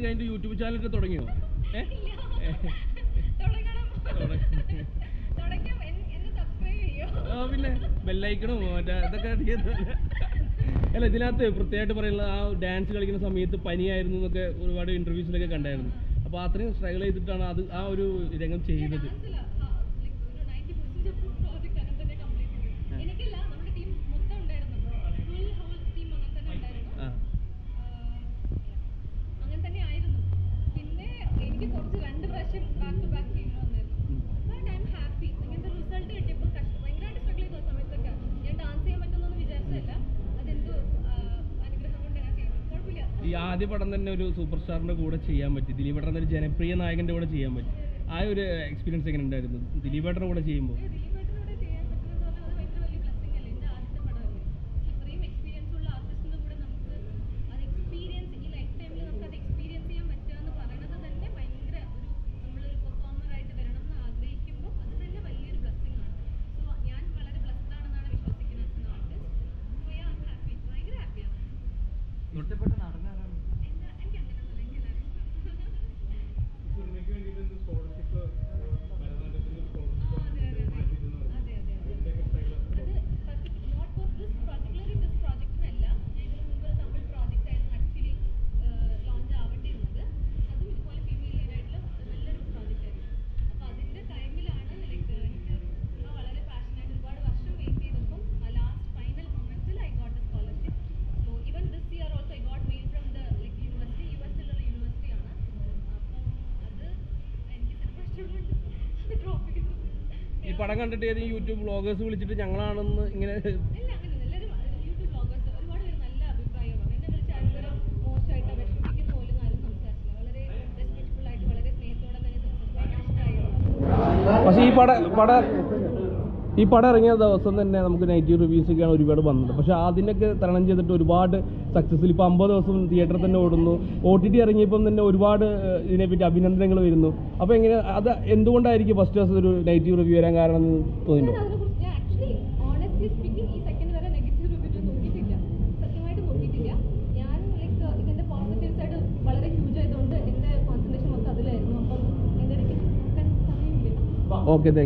കഴിഞ്ഞിട്ട് യൂട്യൂബ് ചാനലൊക്കെ തുടങ്ങിയോ? പിന്നെ ബെല്ലൈക്കണോ മറ്റേ ഇതൊക്കെ അല്ല, ഇതിനകത്ത് പ്രത്യേകമായിട്ട് പറയുന്നത് ആ ഡാൻസ് കളിക്കുന്ന സമയത്ത് പനിയായിരുന്നു എന്നൊക്കെ ഒരുപാട് ഇന്റർവ്യൂസിലൊക്കെ കണ്ടായിരുന്നു. അപ്പോൾ അത്രയും സ്ട്രഗിൾ ചെയ്തിട്ടാണ് അത് ആ ഒരു രംഗം ചെയ്തത്. ഈ ആദ്യ പടം തന്നെ ഒരു സൂപ്പർ സ്റ്റാറിന്റെ കൂടെ ചെയ്യാൻ പറ്റി, ദിലീപേട്ടൻ ഒരു ജനപ്രിയ നായകന്റെ കൂടെ ചെയ്യാൻ പറ്റി. ആ ഒരു എക്സ്പീരിയൻസ് എങ്ങനെ ഉണ്ടായിരുന്നു ദിലീപേട്ടൻ്റെ കൂടെ ചെയ്യുമ്പോൾ? ഈ പടം കണ്ടിട്ട് ഏതെങ്കിലും യൂട്യൂബ് വ്ളോഗേഴ്സ് വിളിച്ചിട്ട് ഞങ്ങളാണെന്ന് ഇങ്ങനെ പക്ഷേ ഈ പടം ഇറങ്ങിയ ദിവസം തന്നെ നമുക്ക് നെഗറ്റീവ് റിവ്യൂസൊക്കെയാണ് ഒരുപാട് വന്നത്. പക്ഷേ അതിനൊക്കെ തരണം ചെയ്തിട്ട് ഒരുപാട് സക്സസ്ഫുൾ ഇപ്പോൾ 50 ദിവസം തിയേറ്ററിൽ തന്നെ ഓടുന്നു. OTT ഇറങ്ങിയപ്പം തന്നെ ഒരുപാട് ഇതിനെപ്പറ്റി അഭിനന്ദനങ്ങൾ വരുന്നു. അപ്പോൾ എങ്ങനെ അത് എന്തുകൊണ്ടായിരിക്കും ഫസ്റ്റ് ദിവസം ഒരു നെഗറ്റീവ് റിവ്യൂ വരാൻ കാരണം എന്ന് തോന്നിയിട്ടുണ്ടോ? Okay, thank you.